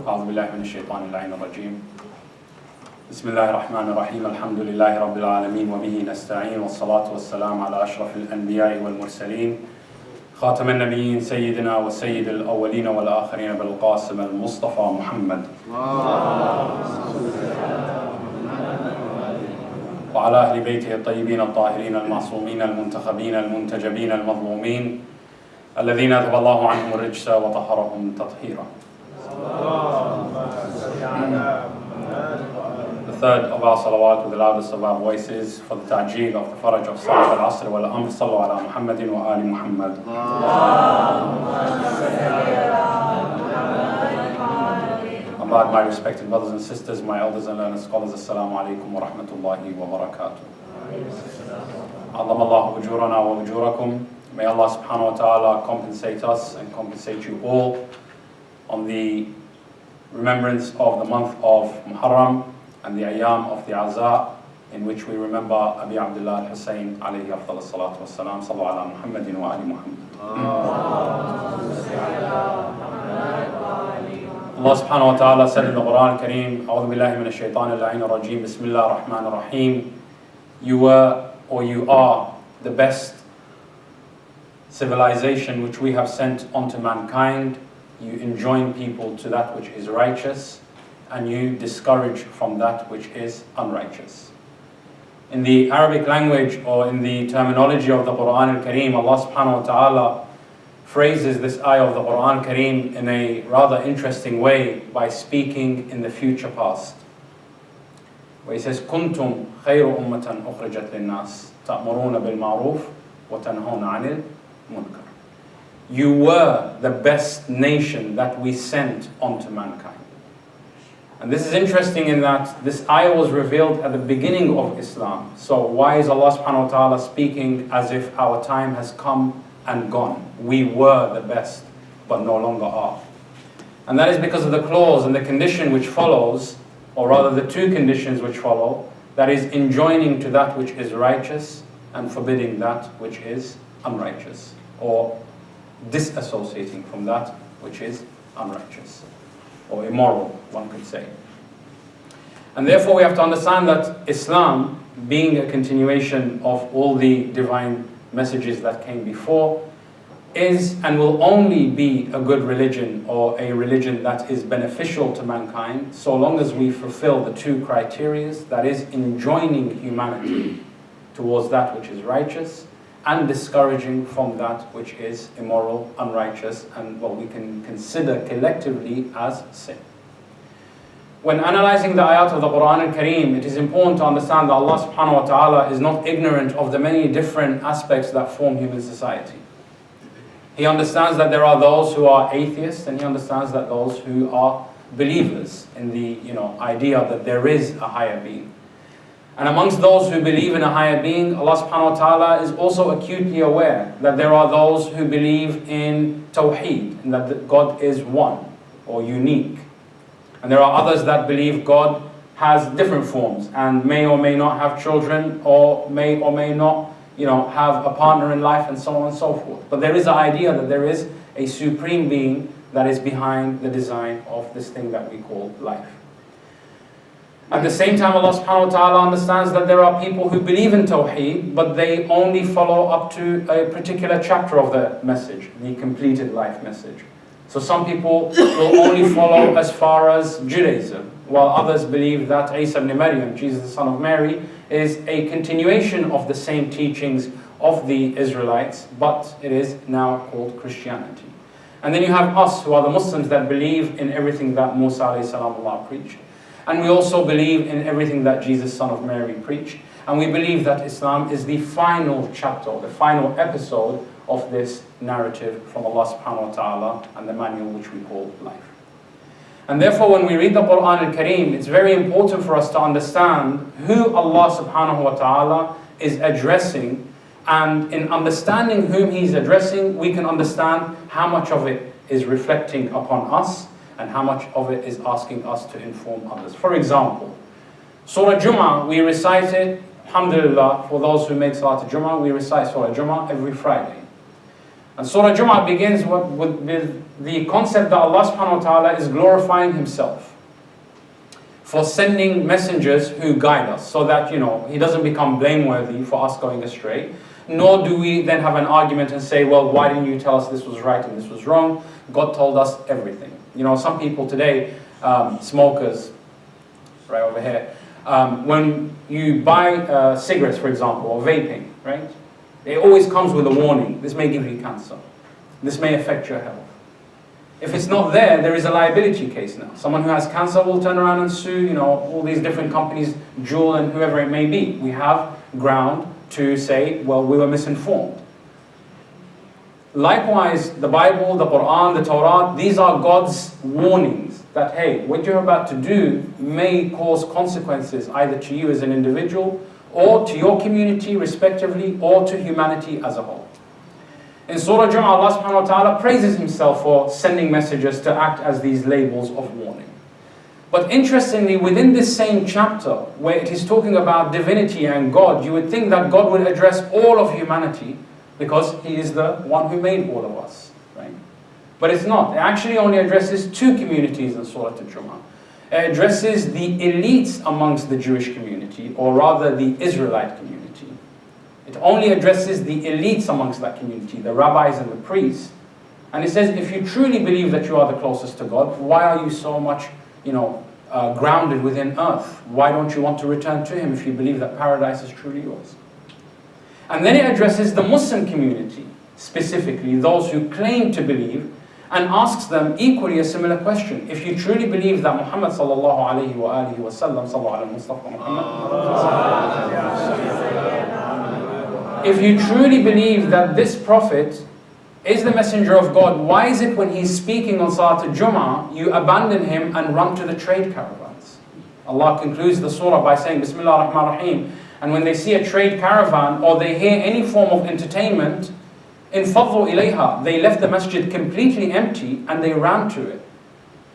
أعوذ بالله من الشيطان اللعين الرجيم. بسم الله الرحمن الرحيم. الحمد لله رب العالمين وبه نستعين والصلاة والسلام على أشرف الأنبياء والمرسلين خاتم النبيين سيدنا وسيد الأولين والآخرين بالقاسم المصطفى محمد وعلى أهل بيته الطيبين الطاهرين المعصومين المنتخبين المنتجبين المظلومين الذين أذهب الله عنهم الرجس وطهرهم تطهيرا. The third of our salawat with the loudest of our voices for the ta'jeel of the faraj of Salat al-Asr wal-Amr. Sallu ala Muhammadin wa ali Muhammad. Abad, my respected brothers and sisters, my elders and learned scholars, Assalamu alaikum wa rahmatullahi wa barakatuh. Azam Allahu ujurana wa ujurakum. May Allah subhanahu wa ta'ala compensate us and compensate you all on the remembrance of the month of Muharram and the ayam of the Aza, in which we remember Abi Abdullah Hussain alayhi afdal salatu wassalam. Sallu ala Muhammadin wa ali Muhammad. Allah subhanahu wa ta'ala said in the Quran Kareem, A'udhu billahi minash shaitanir la'inir rajim, Bismillah ar-Rahman ar-Rahim. You were, or you are, the best civilization which we have sent onto mankind. You enjoin people to that which is righteous, and you discourage from that which is unrighteous. In the Arabic language, or in the terminology of the Quran al-Kareem, Allah subhanahu wa ta'ala phrases this ayah of the Quran al-Kareem in a rather interesting way by speaking in the future past. Where he says, كنتم خير أمة أخرجت للناس تأمرون بالمعروف وتنهون عن المنكر. You were the best nation that we sent onto mankind. And this is interesting in that this ayah was revealed at the beginning of Islam. So why is Allah subhanahu wa ta'ala speaking as if our time has come and gone? We were the best, but no longer are. And that is because of the clause and the condition which follows, or rather the two conditions which follow, that is enjoining to that which is righteous and forbidding that which is unrighteous, or disassociating from that which is unrighteous or immoral, one could say. And therefore we have to understand that Islam, being a continuation of all the divine messages that came before, is and will only be a good religion, or a religion that is beneficial to mankind, so long as we fulfill the two criteria, that is enjoining humanity towards that which is righteous and discouraging from that which is immoral, unrighteous, and what we can consider collectively as sin. When analyzing the ayat of the Quran al-Kareem, it is important to understand that Allah subhanahu wa ta'ala is not ignorant of the many different aspects that form human society. He understands that there are those who are atheists, and He understands that those who are believers in the idea that there is a higher being. And amongst those who believe in a higher being, Allah subhanahu wa ta'ala is also acutely aware that there are those who believe in Tawheed, and that God is one or unique. And there are others that believe God has different forms and may or may not have children, or may not have a partner in life, and so on and so forth. But there is an idea that there is a supreme being that is behind the design of this thing that we call life. At the same time, Allah subhanahu wa ta'ala understands that there are people who believe in Tawheed, but they only follow up to a particular chapter of the message, the completed life message. So some people will only follow as far as Judaism, while others believe that Isa ibn Maryam, Jesus the son of Mary, is a continuation of the same teachings of the Israelites, but it is now called Christianity. And then you have us, who are the Muslims, that believe in everything that Musa alayhi salam preached. And we also believe in everything that Jesus, son of Mary, preached. And we believe that Islam is the final chapter, the final episode of this narrative from Allah subhanahu wa ta'ala and the manual which we call life. And therefore, when we read the Quran al-Kareem, it's very important for us to understand who Allah subhanahu wa ta'ala is addressing. And in understanding whom He's addressing, we can understand how much of it is reflecting upon us, and how much of it is asking us to inform others. For example, Surah Jum'ah, we recite it, alhamdulillah, for those who make Salat Jum'ah, we recite Surah Jum'ah every Friday. And Surah Jum'ah begins with the concept that Allah subhanahu wa ta'ala is glorifying Himself for sending messengers who guide us, so that, He doesn't become blameworthy for us going astray. Nor do we then have an argument and say, well, why didn't you tell us this was right and this was wrong? God told us everything. Some people today, smokers, right over here, when you buy cigarettes, for example, or vaping, right? It always comes with a warning. This may give you cancer. This may affect your health. If it's not there, there is a liability case now. Someone who has cancer will turn around and sue, all these different companies, Juul and whoever it may be. We have ground to say, well, we were misinformed. Likewise, the Bible, the Quran, the Torah, these are God's warnings that, hey, what you're about to do may cause consequences either to you as an individual, or to your community respectively, or to humanity as a whole. In Surah Jum'ah, Allah subhanahu wa ta'ala praises Himself for sending messengers to act as these labels of warning. But interestingly, within this same chapter, where it is talking about divinity and God, you would think that God would address all of humanity, because He is the one who made all of us, right? But it's not. It actually only addresses two communities in Surah Al-Jum'ah. It addresses the elites amongst the Jewish community, or rather the Israelite community. It only addresses the elites amongst that community, the rabbis and the priests. And it says, if you truly believe that you are the closest to God, why are you so much, grounded within earth? Why don't you want to return to Him if you believe that paradise is truly yours? And then it addresses the Muslim community, specifically those who claim to believe, and asks them equally a similar question. If you truly believe that Muhammad sallallahu alayhi wa alihi wa sallam, sallallahu alayhi Mustafa Muhammad, if you truly believe that this prophet is the messenger of God, why is it when he's speaking on Salat al-Jum'ah, you abandon him and run to the trade caravans? Allah concludes the surah by saying, Bismillah ar-Rahman ar-Rahim. And when they see a trade caravan or they hear any form of entertainment, infadhu ilayha, they left the masjid completely empty and they ran to it.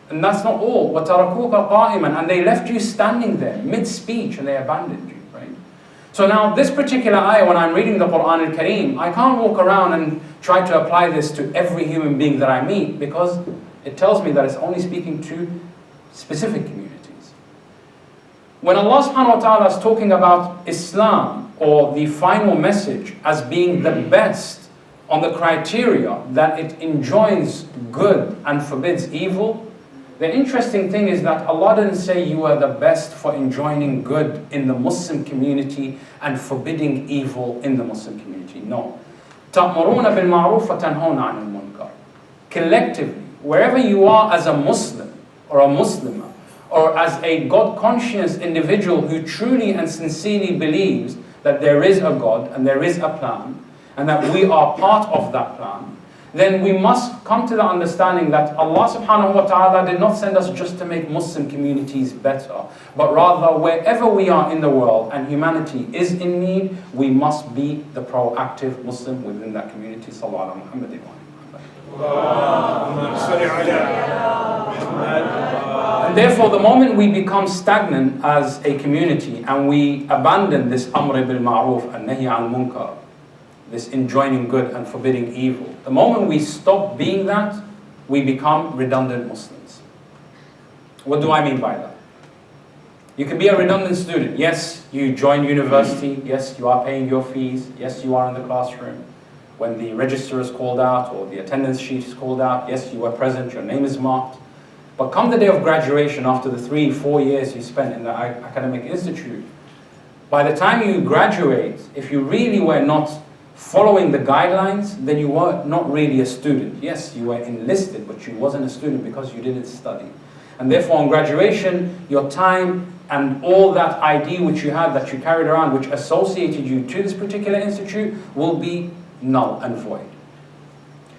And that's not all. وَتَرَكُوكَ قَائِمًا, and they left you standing there mid-speech and they abandoned you. Right? So now this particular ayah, when I'm reading the Quran al-Kareem, I can't walk around and try to apply this to every human being that I meet, because it tells me that it's only speaking to specific communities. When Allah subhanahu wa ta'ala is talking about Islam, or the final message, as being the best on the criteria that it enjoins good and forbids evil, the interesting thing is that Allah didn't say you are the best for enjoining good in the Muslim community and forbidding evil in the Muslim community. No. تَأْمُرُونَ بِالْمَعْرُوفِ وَتَنْهَوْنَ عَنِ الْمُنْكَرِ. Collectively, wherever you are as a Muslim or a Muslimah, or as a God-conscious individual who truly and sincerely believes that there is a God and there is a plan, and that we are part of that plan, then we must come to the understanding that Allah subhanahu wa ta'ala did not send us just to make Muslim communities better, but rather wherever we are in the world and humanity is in need, we must be the proactive Muslim within that community. Sallallahu alaihi Muhammad. And therefore, the moment we become stagnant as a community and we abandon this amr bil ma'ruf and nahy al munkar, this enjoining good and forbidding evil, the moment we stop being that, we become redundant Muslims. What do I mean by that? You can be a redundant student. Yes, you join university. Yes, you are paying your fees. Yes, you are in the classroom. When the register is called out or the attendance sheet is called out, yes, you were present, your name is marked. But come the day of graduation, after the 3-4 years you spent in the academic institute, by the time you graduate, if you really were not following the guidelines, then you were not really a student. Yes, you were enlisted, but you wasn't a student because you didn't study. And therefore on graduation, your time and all that ID which you had, that you carried around, which associated you to this particular institute, will be null and void.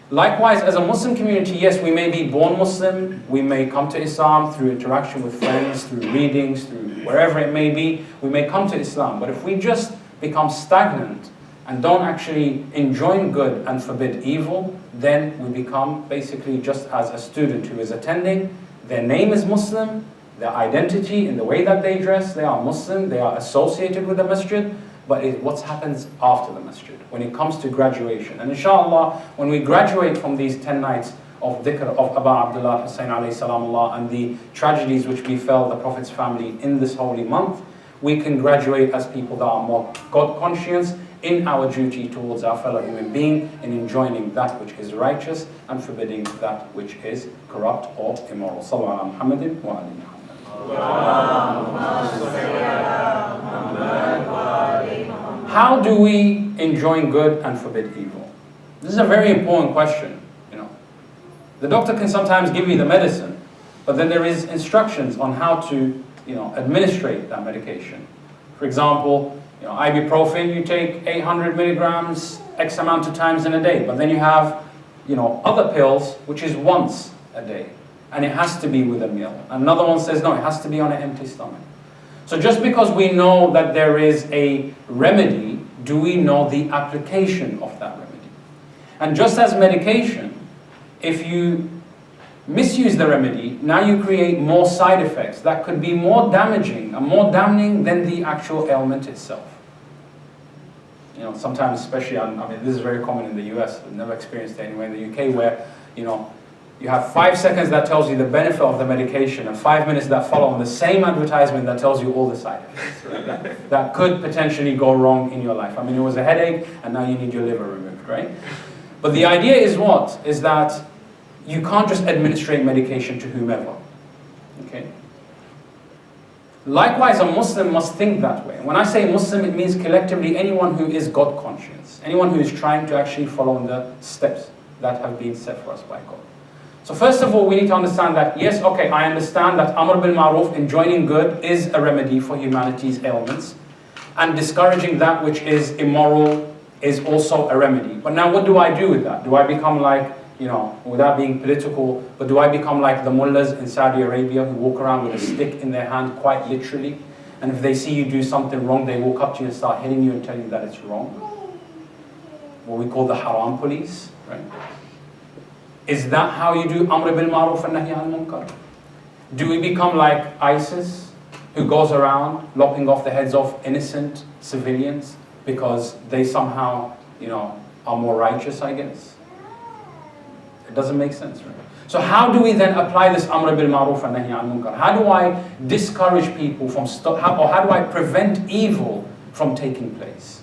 Likewise, as a Muslim community, yes, we may be born Muslim, we may come to Islam through interaction with friends, through readings, through wherever it may be, we may come to Islam. But if we just become stagnant and don't actually enjoin good and forbid evil, then we become basically just as a student who is attending. Their name is Muslim, their identity in the way that they dress, they are Muslim, they are associated with the masjid, but what happens after the masjid, when it comes to graduation. And inshallah, when we graduate from these 10 nights of dhikr of Abu Abdullah Hussain alayhi salamullah and the tragedies which befell the Prophet's family in this holy month, we can graduate as people that are more God conscious in our duty towards our fellow human being, in enjoining that which is righteous and forbidding that which is corrupt or immoral. Sallallahu ala Muhammadin wa ali Muhammad. How do we enjoin good and forbid evil? This is a very important question. The doctor can sometimes give you the medicine, but then there is instructions on how to, administrate that medication. For example, ibuprofen, you take 800 milligrams X amount of times in a day, but then you have, other pills, which is once a day, and it has to be with a meal. Another one says, no, it has to be on an empty stomach. So just because we know that there is a remedy, do we know the application of that remedy? And just as medication, if you misuse the remedy, now you create more side effects that could be more damaging and more damning than the actual ailment itself. Sometimes, especially, this is very common in the US, I've never experienced it anywhere in the UK, where, you have 5 seconds that tells you the benefit of the medication and 5 minutes that follow on the same advertisement that tells you all the side effects. Right? that could potentially go wrong in your life. It was a headache and now you need your liver removed, right? But the idea is what? Is that you can't just administrate medication to whomever. Okay? Likewise, a Muslim must think that way. When I say Muslim, it means collectively anyone who is God conscious, anyone who is trying to actually follow in the steps that have been set for us by God. So first of all, we need to understand that, yes, okay, I understand that Amr bil Ma'ruf, enjoining good, is a remedy for humanity's ailments, and discouraging that which is immoral is also a remedy. But now what do I do with that? Do I become like, without being political, but do I become like the mullahs in Saudi Arabia who walk around with a stick in their hand quite literally, and if they see you do something wrong, they walk up to you and start hitting you and tell you that it's wrong? What we call the haram police, right? Is that how you do Amr bil Ma'ruf and Nahy al Munkar? Do we become like ISIS, who goes around lopping off the heads of innocent civilians because they somehow, are more righteous, I guess? It doesn't make sense, right? So how do we then apply this Amr bil Ma'ruf and Nahy al Munkar? How do I discourage people from how do I prevent evil from taking place?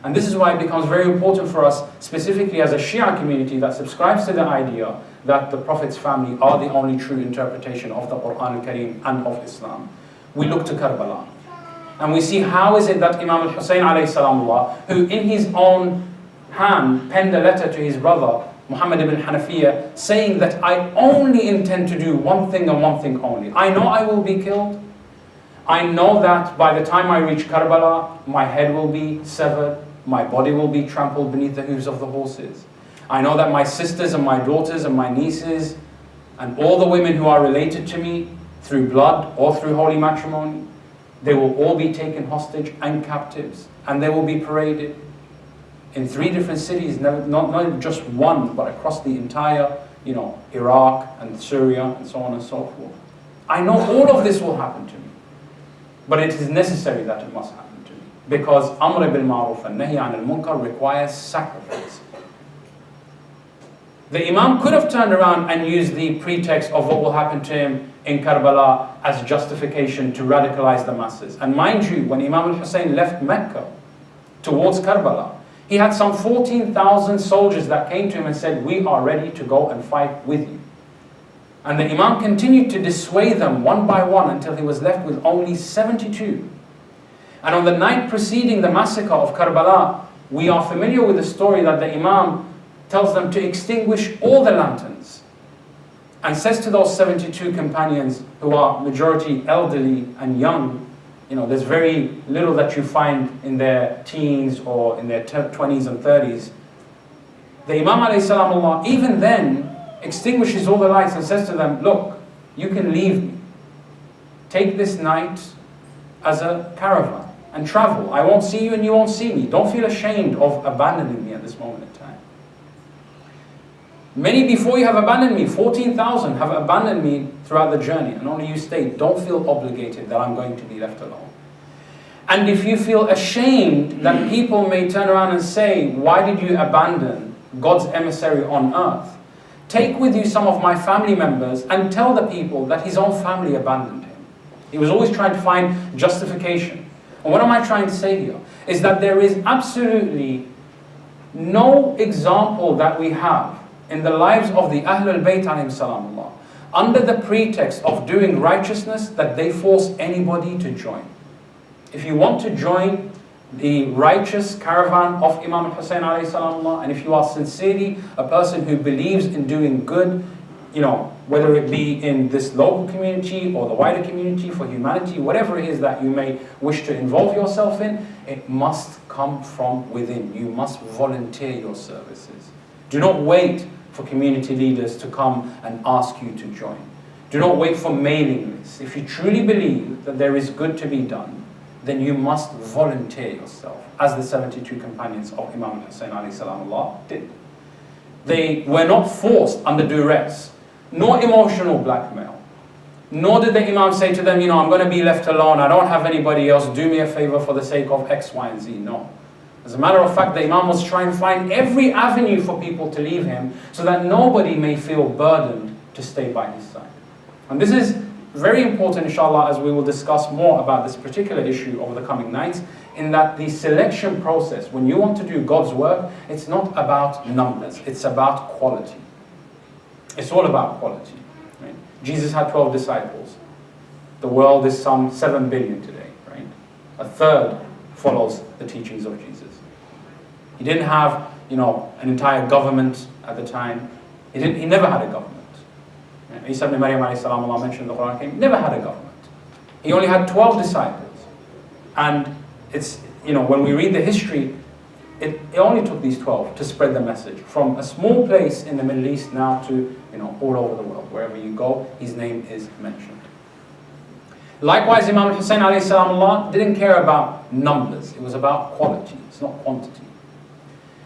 And this is why it becomes very important for us, specifically as a Shia community that subscribes to the idea that the Prophet's family are the only true interpretation of the Quran al-Kareem and of Islam. We look to Karbala. And we see how is it that Imam al-Hussain alayhi salamullah, who in his own hand penned a letter to his brother, Muhammad ibn Hanafiya, saying that I only intend to do one thing and one thing only. I know I will be killed. I know that by the time I reach Karbala, my head will be severed. My body will be trampled beneath the hooves of the horses. I know that my sisters and my daughters and my nieces and all the women who are related to me through blood or through holy matrimony, they will all be taken hostage and captives, and they will be paraded in 3 different cities, not just one, but across the entire, Iraq and Syria and so on and so forth. I know all of this will happen to me, but it is necessary that it must happen. Because Amr bil Ma'ruf and Nahy al Munkar requires sacrifice. The Imam could have turned around and used the pretext of what will happen to him in Karbala as justification to radicalize the masses. And mind you, when Imam al-Hussain left Mecca towards Karbala, he had some 14,000 soldiers that came to him and said, we are ready to go and fight with you. And the Imam continued to dissuade them one by one until he was left with only 72. And on the night preceding the massacre of Karbala, we are familiar with the story that the Imam tells them to extinguish all the lanterns and says to those 72 companions who are majority elderly and young, there's very little that you find in their teens or in their 20s and 30s. The Imam alayhi salamullah even then extinguishes all the lights and says to them, look, you can leave me. Take this night as a caravan and travel. I won't see you and you won't see me. Don't feel ashamed of abandoning me at this moment in time. Many before you have abandoned me, 14,000 have abandoned me throughout the journey, and only you stayed. Don't feel obligated that I'm going to be left alone. And if you feel ashamed that people may turn around and say, why did you abandon God's emissary on earth? Take with you some of my family members and tell the people that his own family abandoned him. He was always trying to find justification. And what am I trying to say here? Is that there is absolutely no example that we have in the lives of the Ahlul Bayt alayhim salamullah, under the pretext of doing righteousness, that they force anybody to join. If you want to join the righteous caravan of Imam Hussain alayhi salamullah, and if you are sincerely a person who believes in doing good, whether it be in this local community or the wider community, for humanity, whatever it is that you may wish to involve yourself in, it must come from within. You must volunteer your services. Do not wait for community leaders to come and ask you to join. Do not wait for mailing lists. If you truly believe that there is good to be done, then you must volunteer yourself, as the 72 companions of Imam Hussain alayhi salamullah did. They were not forced under duress, nor emotional blackmail. Nor did the Imam say to them, I'm going to be left alone, I don't have anybody else, do me a favor for the sake of X, Y, and Z. No. As a matter of fact, the Imam was trying to find every avenue for people to leave him, so that nobody may feel burdened to stay by his side. And this is very important, inshallah, as we will discuss more about this particular issue over the coming nights, in that the selection process, when you want to do God's work, it's not about numbers, it's about quality. It's all about quality. Right? Jesus had 12 disciples. The world is some 7 billion today. Right? A third follows the teachings of Jesus. He didn't have, an entire government at the time. He never had a government. Isa ibn Maryam alayhi salam, Allah mentioned in the Quran, never had a government. He only had 12 disciples. And it's, when we read the history, it only took these 12 to spread the message. From a small place in the Middle East now to, all over the world. Wherever you go, his name is mentioned. Likewise, Imam Hussain alayhi salam didn't care about numbers. It was about quality. It's not quantity.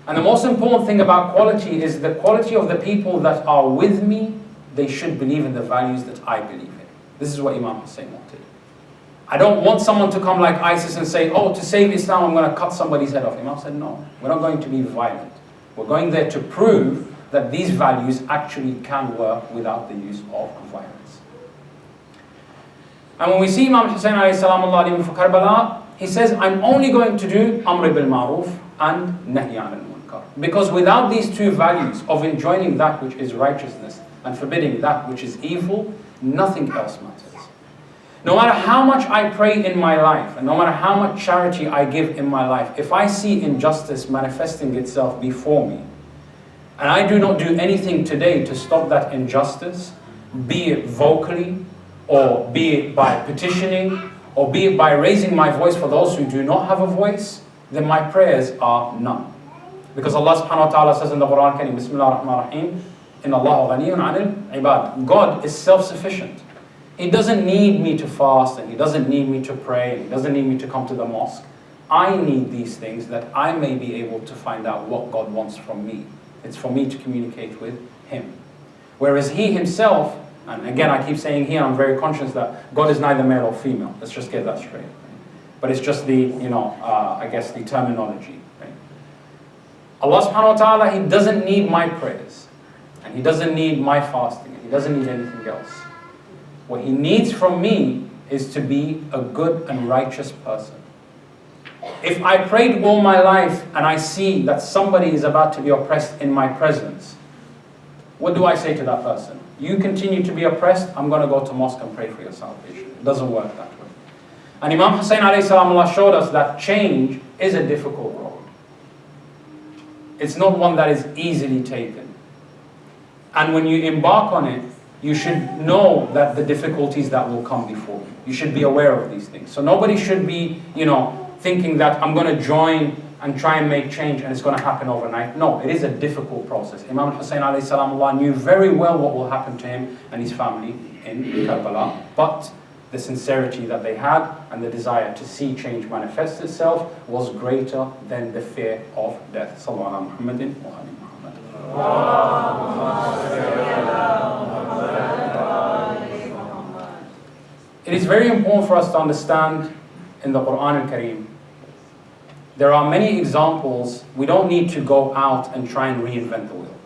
And the most important thing about quality is the quality of the people that are with me. They should believe in the values that I believe in. This is what Imam Hussain wanted. I don't want someone to come like ISIS and say, to save Islam, I'm going to cut somebody's head off. Imam said, no, we're not going to be violent. We're going there to prove that these values actually can work without the use of violence. And when we see Imam Hussain alayhi salamullah leaving for Karbala, he says, I'm only going to do Amr bil Ma'ruf and Nahy al Munkar. Because without these two values of enjoining that which is righteousness and forbidding that which is evil, nothing else matters. No matter how much I pray in my life, and no matter how much charity I give in my life, if I see injustice manifesting itself before me, and I do not do anything today to stop that injustice, be it vocally, or be it by petitioning, or be it by raising my voice for those who do not have a voice, then my prayers are none. Because Allah subhanahu wa ta'ala says in the Quran Kareem, Bismillah ar-Rahman ar-Rahim, Inna Allah ghaniyun 'anil ibad. God is self-sufficient. He doesn't need me to fast, and He doesn't need me to pray, and He doesn't need me to come to the mosque. I need these things that I may be able to find out what God wants from me. It's for me to communicate with Him. Whereas He Himself, and again I keep saying here, I'm very conscious that God is neither male or female. Let's just get that straight. But it's just the, I guess the terminology. Right? Allah subhanahu wa ta'ala, He doesn't need my prayers. And He doesn't need my fasting. And He doesn't need anything else. What He needs from me is to be a good and righteous person. If I prayed all my life and I see that somebody is about to be oppressed in my presence, what do I say to that person? You continue to be oppressed, I'm going to go to mosque and pray for your salvation. It doesn't work that way. And Imam Hussain alayhi salam showed us that change is a difficult road. It's not one that is easily taken. And when you embark on it, you should know that the difficulties that will come before you. You should be aware of these things. So nobody should be, thinking that I'm going to join and try and make change and it's going to happen overnight. No, it is a difficult process. Imam Hussain alayhi salam knew very well what will happen to him and his family in Karbala. But the sincerity that they had and the desire to see change manifest itself was greater than the fear of death. Sallallahu Muhammadin wa ali Muhammad. It is very important for us to understand in the Quran al-Kareem, there are many examples. We don't need to go out and try and reinvent the wheel.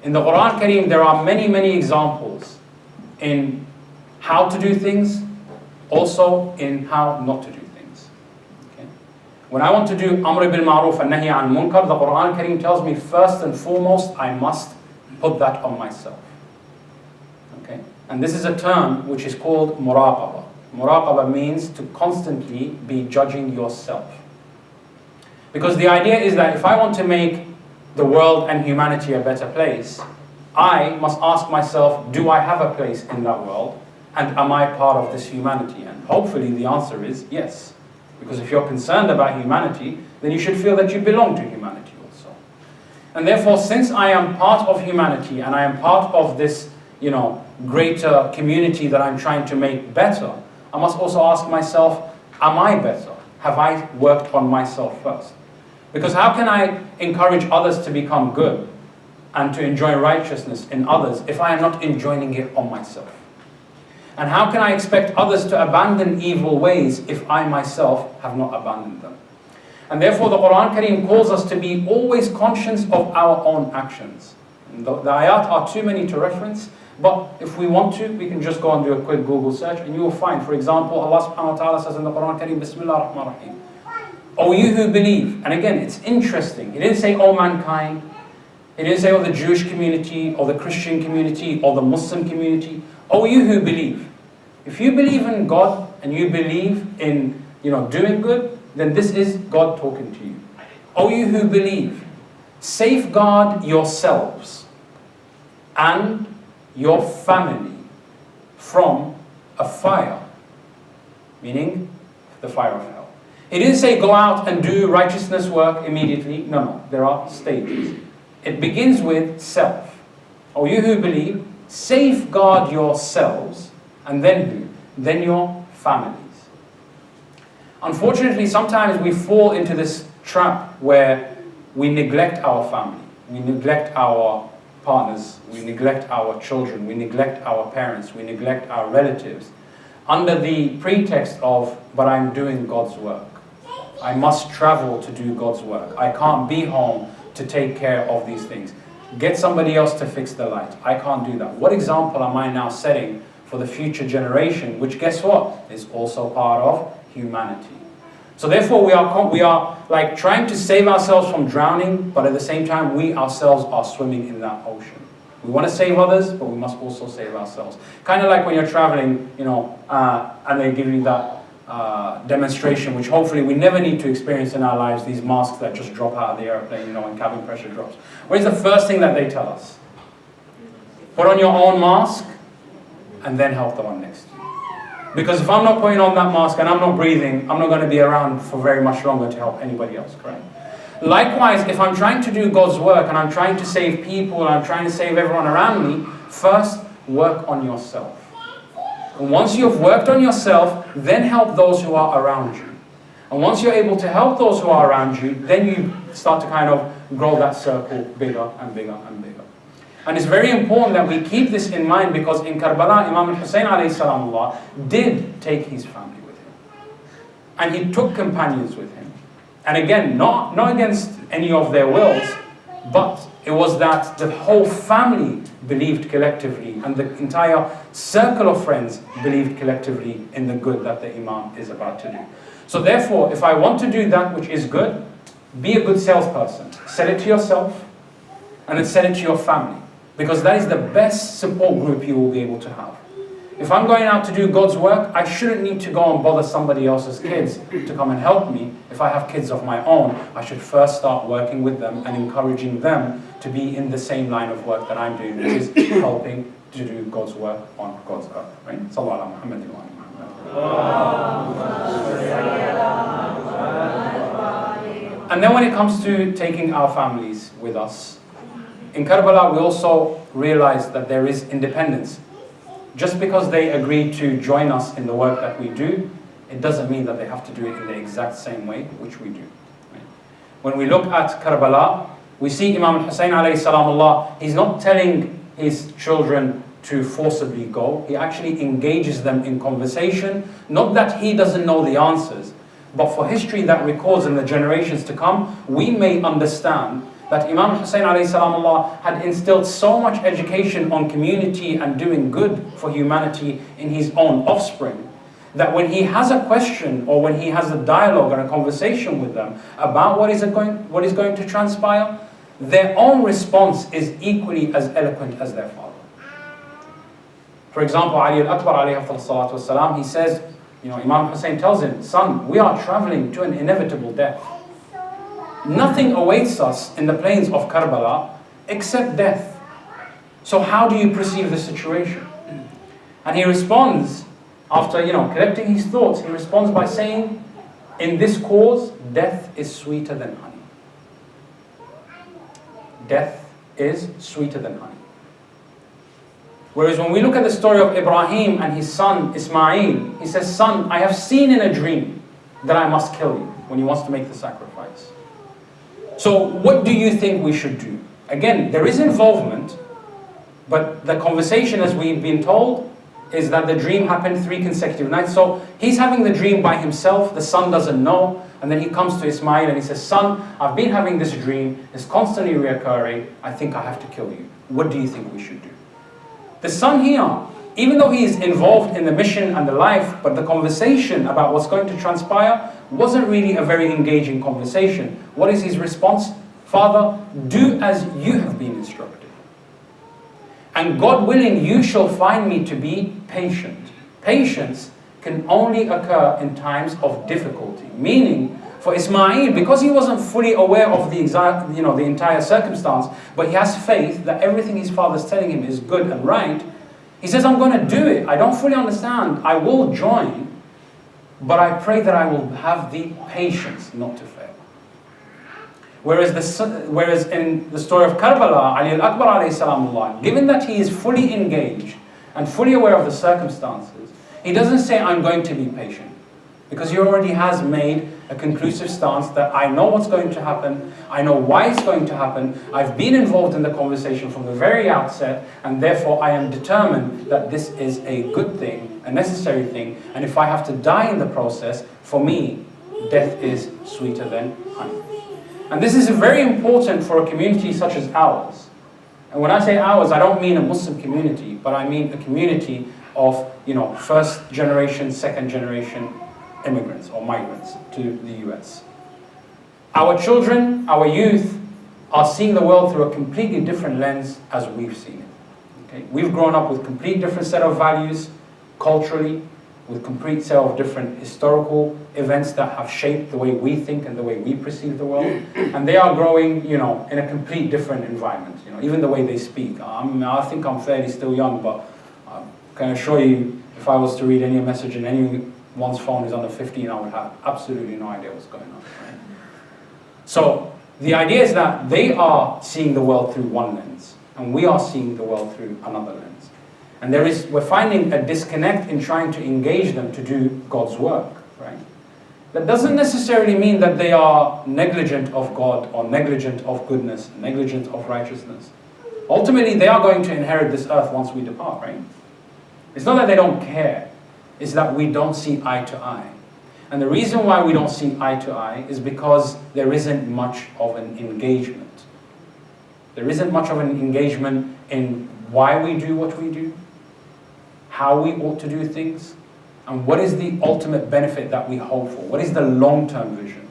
In the Quran al-Kareem, there are many, many examples in how to do things, also in how not to do things. Okay? When I want to do Amr bil Ma'ruf and Nahi an Munkar, the Quran al-Kareem tells me first and foremost, I must put that on myself. Okay? And this is a term which is called muraqabah. Muraqabah means to constantly be judging yourself. Because the idea is that if I want to make the world and humanity a better place, I must ask myself, do I have a place in that world? And am I part of this humanity? And hopefully the answer is yes. Because if you're concerned about humanity, then you should feel that you belong to humanity also. And therefore, since I am part of humanity and I am part of this, greater community that I'm trying to make better, I must also ask myself, am I better? Have I worked on myself first? Because how can I encourage others to become good and to enjoy righteousness in others if I am not enjoying it on myself? And how can I expect others to abandon evil ways if I myself have not abandoned them? And therefore the Quran Kareem calls us to be always conscious of our own actions. And the ayat are too many to reference, but if we want to, we can just go and do a quick Google search and you will find, for example, Allah subhanahu wa ta'ala says in the Quran Kareem, Bismillah ar-Rahman ar-Rahim, O you who believe. And again, it's interesting. He didn't say, O mankind. He didn't say, O the Jewish community, or the Christian community, or the Muslim community. O you who believe. If you believe in God, and you believe in doing good, then this is God talking to you. O you who believe, safeguard yourselves and your family from a fire, meaning the fire of hell. He didn't say go out and do righteousness work immediately. No, there are stages. It begins with self. O you who believe, safeguard yourselves, and then who? Then your families. Unfortunately, sometimes we fall into this trap where we neglect our family, we neglect our partners, we neglect our children, we neglect our parents, we neglect our relatives, under the pretext of, but I'm doing God's work. I must travel to do God's work. I can't be home to take care of these things. Get somebody else to fix the light. I can't do that. What example am I now setting for the future generation, which, guess what, is also part of humanity? So therefore we are like trying to save ourselves from drowning, but at the same time we ourselves are swimming in that ocean. We want to save others, but we must also save ourselves. Kind of like when you're traveling, and they give you that demonstration, which hopefully we never need to experience in our lives, these masks that just drop out of the airplane, when cabin pressure drops. What is the first thing that they tell us? Put on your own mask, and then help the one next to you. Because if I'm not putting on that mask and I'm not breathing, I'm not going to be around for very much longer to help anybody else, correct? Likewise, if I'm trying to do God's work and I'm trying to save people and I'm trying to save everyone around me, first work on yourself. And once you've worked on yourself, then help those who are around you. And once you're able to help those who are around you, then you start to kind of grow that circle bigger and bigger and bigger. And it's very important that we keep this in mind, because in Karbala, Imam Hussain alayhi salamullah did take his family with him. And he took companions with him. And again, not against any of their wills, but it was that the whole family believed collectively, and the entire circle of friends believed collectively in the good that the Imam is about to do. So therefore, if I want to do that which is good, be a good salesperson. Sell it to yourself, and then sell it to your family. Because that is the best support group you will be able to have. If I'm going out to do God's work, I shouldn't need to go and bother somebody else's kids to come and help me. If I have kids of my own, I should first start working with them and encouraging them to be in the same line of work that I'm doing, which is helping to do God's work on God's earth. Right? Sallallahu alaihi Muhammad. And then when it comes to taking our families with us, in Karbala we also realize that there is independence. Just because they agree to join us in the work that we do, it doesn't mean that they have to do it in the exact same way which we do. Right? When we look at Karbala, we see Imam Hussain alayhi salamullah, he's not telling his children, to forcibly go. He actually engages them in conversation. Not that he doesn't know the answers, but for history that records in the generations to come, we may understand that Imam Hussain alayhi salam had instilled so much education on community and doing good for humanity in his own offspring, that when he has a question or when he has a dialogue and a conversation with them about what is going to transpire, their own response is equally as eloquent as their father. For example, Ali al-Akbar alayhi salatu wasalam, he says, Imam Hussain tells him, son, we are traveling to an inevitable death. Nothing awaits us in the plains of Karbala except death. So how do you perceive the situation? And he responds, after collecting his thoughts, he responds by saying, in this cause, death is sweeter than honey. Death is sweeter than honey. Whereas when we look at the story of Ibrahim and his son Ismail, he says, son, I have seen in a dream that I must kill you, when he wants to make the sacrifice. So what do you think we should do? Again, there is involvement, but the conversation, as we've been told, is that the dream happened 3 consecutive nights. So he's having the dream by himself, the son doesn't know, and then he comes to Ismail and he says, son, I've been having this dream, it's constantly reoccurring, I think I have to kill you. What do you think we should do? The son here, even though he is involved in the mission and the life, but the conversation about what's going to transpire wasn't really a very engaging conversation. What is his response? Father, do as you have been instructed. And God willing, you shall find me to be patient. Patience can only occur in times of difficulty. Meaning, for Ismail, because he wasn't fully aware of the entire circumstance, but he has faith that everything his father's telling him is good and right, he says, I'm going to do it. I don't fully understand. I will join, but I pray that I will have the patience not to fail. Whereas in the story of Karbala, Ali al-Akbar alayhi salamullah, given that he is fully engaged and fully aware of the circumstances, he doesn't say, I'm going to be patient. Because he already has made a conclusive stance that I know what's going to happen, I know why it's going to happen, I've been involved in the conversation from the very outset, and therefore I am determined that this is a good thing, a necessary thing, and if I have to die in the process, for me, death is sweeter than honey. And this is very important for a community such as ours. And when I say ours, I don't mean a Muslim community, but I mean a community of, first generation, second generation immigrants or migrants to the US. Our children, our youth, are seeing the world through a completely different lens as we've seen it. Okay? We've grown up with a complete different set of values, culturally, with a complete set of different historical events that have shaped the way we think and the way we perceive the world. And they are growing, in a complete different environment. Even the way they speak. I think I'm fairly still young, but I can assure you, if I was to read any message in anyone's phone who's under 15, I would have absolutely no idea what's going on. Right? So the idea is that they are seeing the world through one lens, and we are seeing the world through another lens. And we're finding a disconnect in trying to engage them to do God's work, right? That doesn't necessarily mean that they are negligent of God or negligent of goodness, negligent of righteousness. Ultimately, they are going to inherit this earth once we depart, right? It's not that they don't care, it's that we don't see eye to eye. And the reason why we don't see eye to eye is because there isn't much of an engagement. There isn't much of an engagement in why we do what we do, how we ought to do things, and what is the ultimate benefit that we hope for? What is the long-term vision?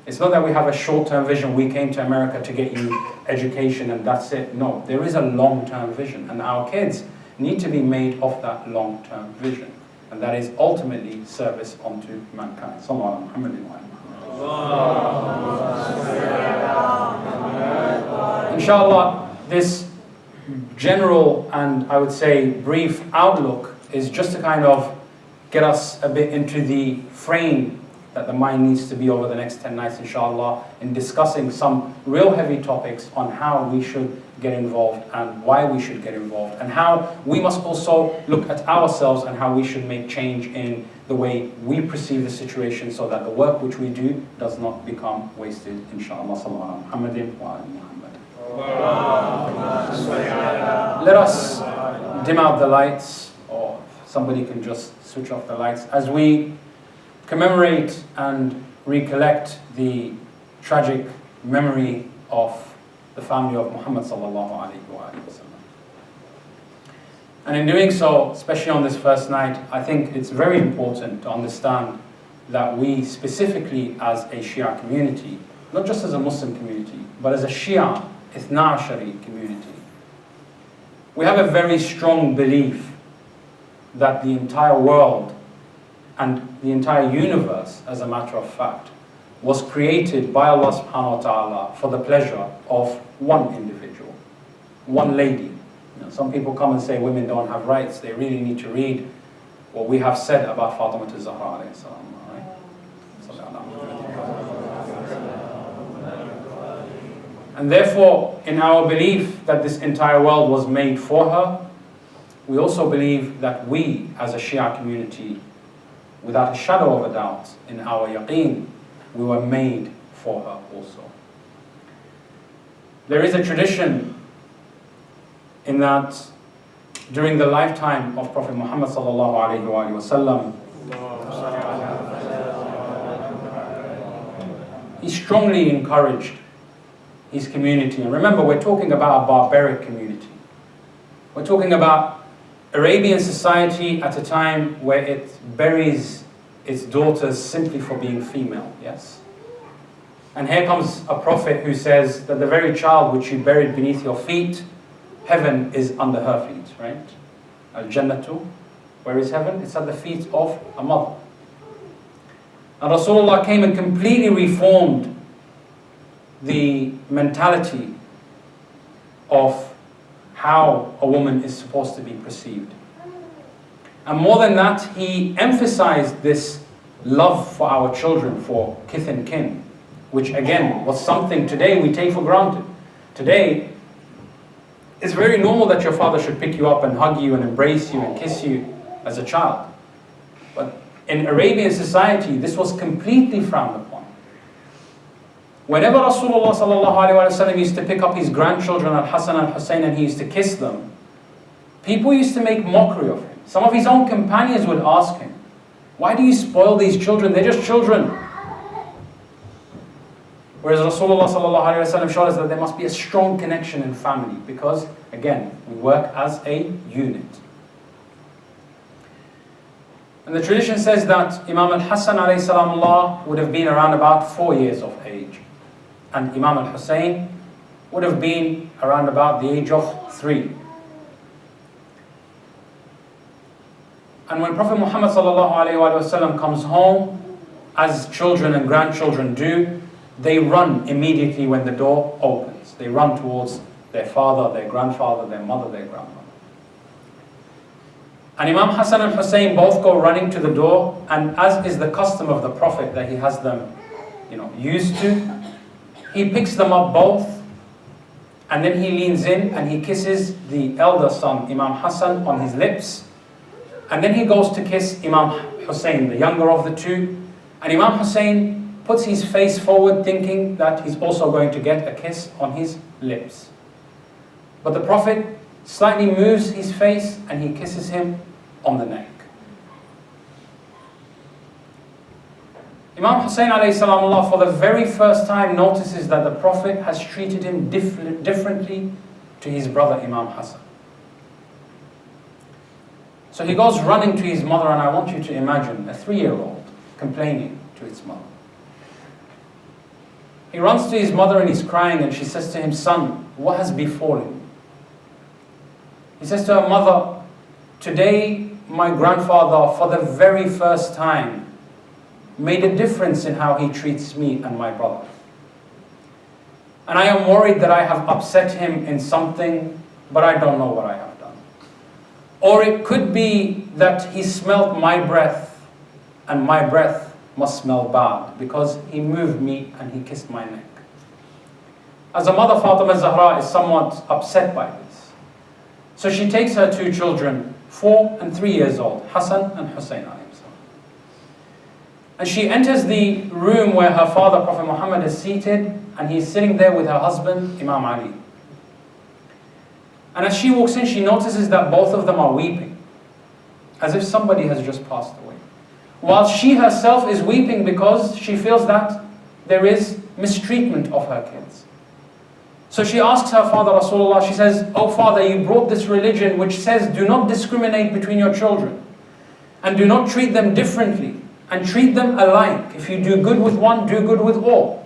It's not that we have a short-term vision, we came to America to get you education and that's it. No, there is a long-term vision, and our kids need to be made of that long-term vision. And that is ultimately service unto mankind. Sallallahu alaihi wasallam. Inshallah, this general and I would say brief outlook is just to kind of get us a bit into the frame that the mind needs to be over the next 10 nights, inshallah, in discussing some real heavy topics on how we should get involved and why we should get involved, and how we must also look at ourselves and how we should make change in the way we perceive the situation so that the work which we do does not become wasted, inshallah. Sallallahu Muhammadin wa ala Muhammad. Let us dim out the lights, or somebody can just switch off the lights, as we commemorate and recollect the tragic memory of the family of Muhammad sallallahu alaihi wasallam. And in doing so, especially on this first night, I think it's very important to understand that we specifically as a Shia community, not just as a Muslim community, but as a Shia Ithna Ashari community, we have a very strong belief that the entire world and the entire universe, as a matter of fact, was created by Allah subhanahu wa ta'ala for the pleasure of one individual, one lady. You know, some people come and say women don't have rights. They really need to read what we have said about Fatima al-Zahra alayhi salam. And therefore, in our belief that this entire world was made for her, we also believe that we, as a Shia community, without a shadow of a doubt, in our yaqeen, we were made for her also. There is a tradition in that during the lifetime of Prophet Muhammad sallallahu alaihi wasallam, he strongly encouraged his community. And remember, we're talking about a barbaric community. We're talking about Arabian society at a time where it buries its daughters simply for being female, yes? And here comes a prophet who says that the very child which you buried beneath your feet, heaven is under her feet, right? Al-Jannatu, where is heaven? It's at the feet of a mother. And Rasulullah came and completely reformed the mentality of how a woman is supposed to be perceived. And more than that, he emphasized this love for our children, for kith and kin, which again was something today we take for granted. Today, it's very normal that your father should pick you up and hug you and embrace you and kiss you as a child. But in Arabian society, this was completely frowned upon. Whenever Rasulullah sallallahu alaihi wasallam used to pick up his grandchildren, Al-Hassan and Hussain, and he used to kiss them, people used to make mockery of him. Some of his own companions would ask him, why do you spoil these children? They're just children. Whereas Rasulullah sallallahu alaihi wasallam showed us that there must be a strong connection in family, because again, we work as a unit. And the tradition says that Imam Al-Hassan alayhi salamullah would have been around about 4 years of age. And Imam Al-Hussain would have been around about the age of 3. And when Prophet Muhammad sallallahu alaihi wasallam comes home, as children and grandchildren do, they run immediately when the door opens. They run towards their father, their grandfather, their mother, their grandmother. And Imam Hassan and Hussain both go running to the door, and as is the custom of the Prophet that he has them, used to, he picks them up both, and then he leans in and he kisses the elder son, Imam Hassan, on his lips, and then he goes to kiss Imam Hussain, the younger of the two, and Imam Hussain puts his face forward thinking that he's also going to get a kiss on his lips. But the Prophet slightly moves his face and he kisses him on the neck. Imam Hussain alayhi salamullah for the very first time notices that the Prophet has treated him differently to his brother Imam Hassan. So he goes running to his mother, and I want you to imagine a 3-year-old complaining to its mother. He runs to his mother and he's crying, and she says to him, "Son, what has befallen you?" He says to her, "Mother, today my grandfather for the very first time made a difference in how he treats me and my brother. And I am worried that I have upset him in something, but I don't know what I have done. Or it could be that he smelt my breath, and my breath must smell bad, because he moved me and he kissed my neck." As a mother, Fatima Zahra is somewhat upset by this. So she takes her 2 children, 4 and 3 years old, Hassan and Hussain, and she enters the room where her father, Prophet Muhammad, is seated, and he's sitting there with her husband, Imam Ali. And as she walks in, she notices that both of them are weeping, as if somebody has just passed away. While she herself is weeping because she feels that there is mistreatment of her kids. So she asks her father, Rasulullah, she says, "Oh father, you brought this religion which says do not discriminate between your children and do not treat them differently and treat them alike. If you do good with one, do good with all.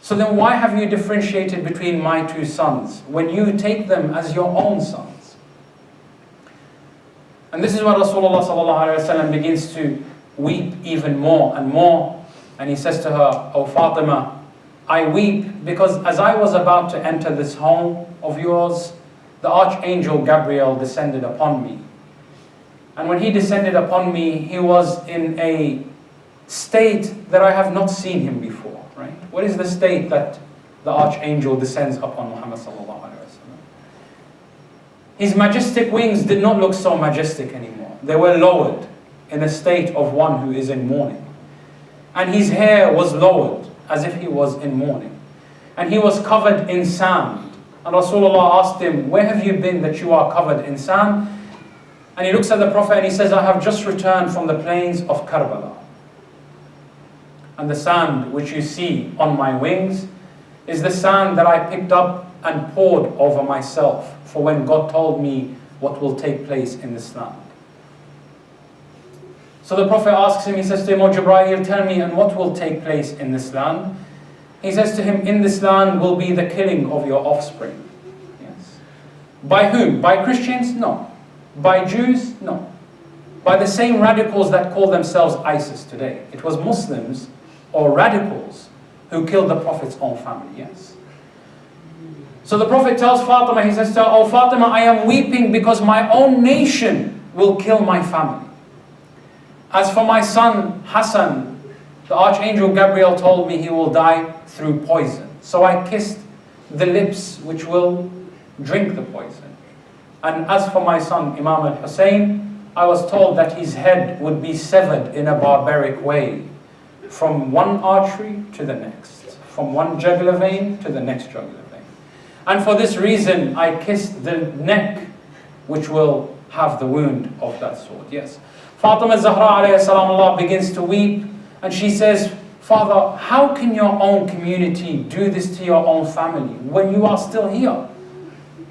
So then why have you differentiated between my two sons when you take them as your own sons?" And this is when Rasulullah ﷺ begins to weep even more and more. And he says to her, "O Fatima, I weep because as I was about to enter this home of yours, the Archangel Gabriel descended upon me. And when he descended upon me, he was in a state that I have not seen him before." Right? What is the state that the Archangel descends upon Muhammad sallallahu alaihi wasallam? His majestic wings did not look so majestic anymore. They were lowered in a state of one who is in mourning. And his hair was lowered as if he was in mourning. And he was covered in sand. And Rasulullah asked him, "Where have you been that you are covered in sand?" And he looks at the Prophet and he says, "I have just returned from the plains of Karbala. And the sand which you see on my wings is the sand that I picked up and poured over myself for when God told me what will take place in this land." So the Prophet asks him, he says to him, "O Jibreel, tell me, and what will take place in this land?" He says to him, "In this land will be the killing of your offspring." Yes. By whom? By Christians? No. By Jews? No. By the same radicals that call themselves ISIS today. It was Muslims or radicals who killed the Prophet's own family. Yes. So the Prophet tells Fatima, he says to her, "Oh Fatima, I am weeping because my own nation will kill my family. As for my son Hassan, the Archangel Gabriel told me he will die through poison. So I kissed the lips which will drink the poison. And as for my son Imam Hussain, I was told that his head would be severed in a barbaric way from one artery to the next, from one jugular vein to the next jugular vein. And for this reason, I kissed the neck which will have the wound of that sword." Yes. Fatima Zahra alayhi salam begins to weep and she says, "Father, how can your own community do this to your own family when you are still here?"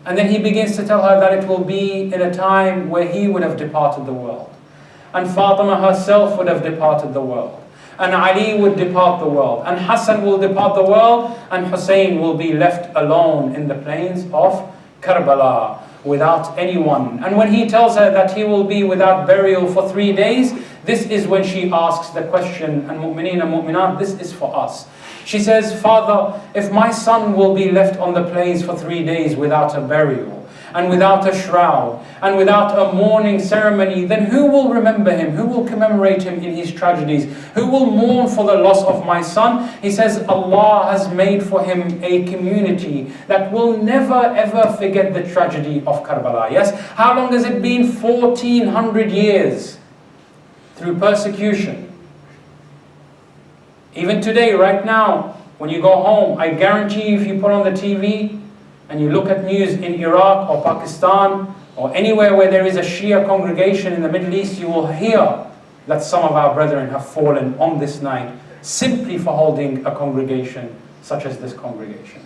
And then he begins to tell her that it will be in a time where he would have departed the world. And Fatima herself would have departed the world. And Ali would depart the world. And Hassan will depart the world. And Hussain will be left alone in the plains of Karbala without anyone. And when he tells her that he will be without burial for 3 days, this is when she asks the question, and mu'mineen and mu'minat, this is for us. She says, "Father, if my son will be left on the plains for 3 days without a burial, and without a shroud, and without a mourning ceremony, then who will remember him? Who will commemorate him in his tragedies? Who will mourn for the loss of my son?" He says, "Allah has made for him a community that will never ever forget the tragedy of Karbala." Yes? How long has it been? 1400 years through persecution. Even today, right now, when you go home, I guarantee you if you put on the TV and you look at news in Iraq or Pakistan or anywhere where there is a Shia congregation in the Middle East, you will hear that some of our brethren have fallen on this night simply for holding a congregation such as this congregation.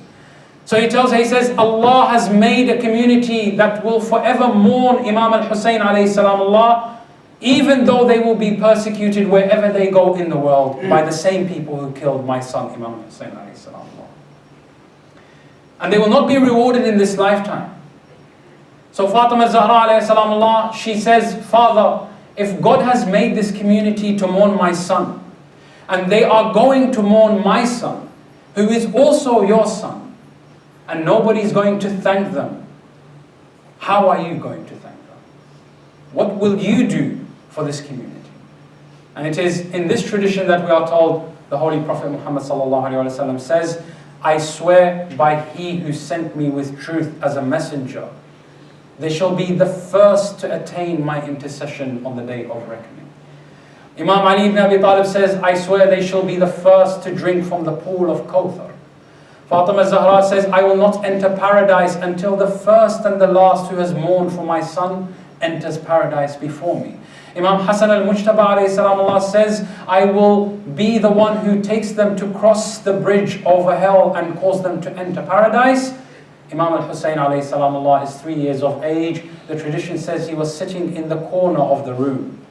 So he tells her, he says, Allah has made a community that will forever mourn Imam al-Hussain alayhi salamullah, even though they will be persecuted wherever they go in the world by the same people who killed my son Imam al-Hussain alayhi salamullah. And they will not be rewarded in this lifetime. So Fatima Zahra alayhi salamullah, she says, "Father, if God has made this community to mourn my son, and they are going to mourn my son, who is also your son, and nobody is going to thank them, how are you going to thank them? What will you do for this community?" And it is in this tradition that we are told the Holy Prophet Muhammad sallallahu alaihi wasallam says, "I swear by he who sent me with truth as a messenger, they shall be the first to attain my intercession on the day of reckoning." Imam Ali ibn Abi Talib says, "I swear they shall be the first to drink from the pool of Kawthar." Fatima Zahra says, I will not enter paradise until the first and the last who has mourned for my son enters paradise before me. Imam Hassan al-Mujtaba alayhi salam Allah says, I will be the one who takes them to cross the bridge over hell and cause them to enter paradise. Imam al-Hussain alayhi salam Allah is 3 years of age. The tradition says he was sitting in the corner of the room,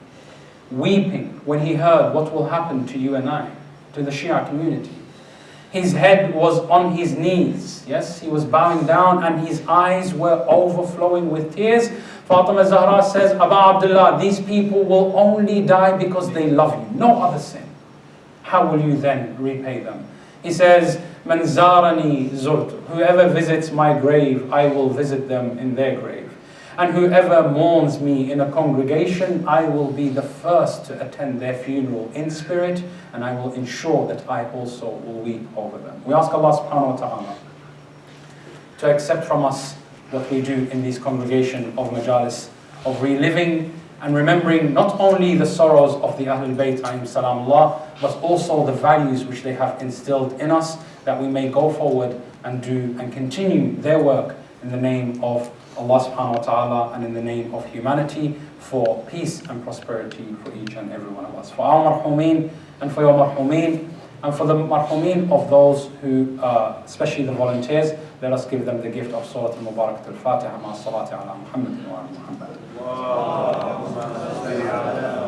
weeping when he heard what will happen to you and I, to the Shia community. His head was on his knees, yes, he was bowing down and his eyes were overflowing with tears. Fatima Zahra says, Aba Abdullah, these people will only die because they love you, no other sin. How will you then repay them? He says, Man zarani zurtu, whoever visits my grave, I will visit them in their grave. And whoever mourns me in a congregation, I will be the first to attend their funeral in spirit, and I will ensure that I also will weep over them. We ask Allah subhanahu wa ta'ala to accept from us what we do in this congregation of majalis, of reliving and remembering not only the sorrows of the Ahlul Bayt alayhim salamullah, but also the values which they have instilled in us, that we may go forward and do and continue their work in the name of Allah subhanahu wa ta'ala and in the name of humanity, for peace and prosperity for each and every one of us. For our marhumeen and for your marhumeen and for the marhumeen of those who, especially the volunteers, let us give them the gift of Surah Al-Mubarak Al-Fatiha ma salati ala Muhammad wa ala Muhammad.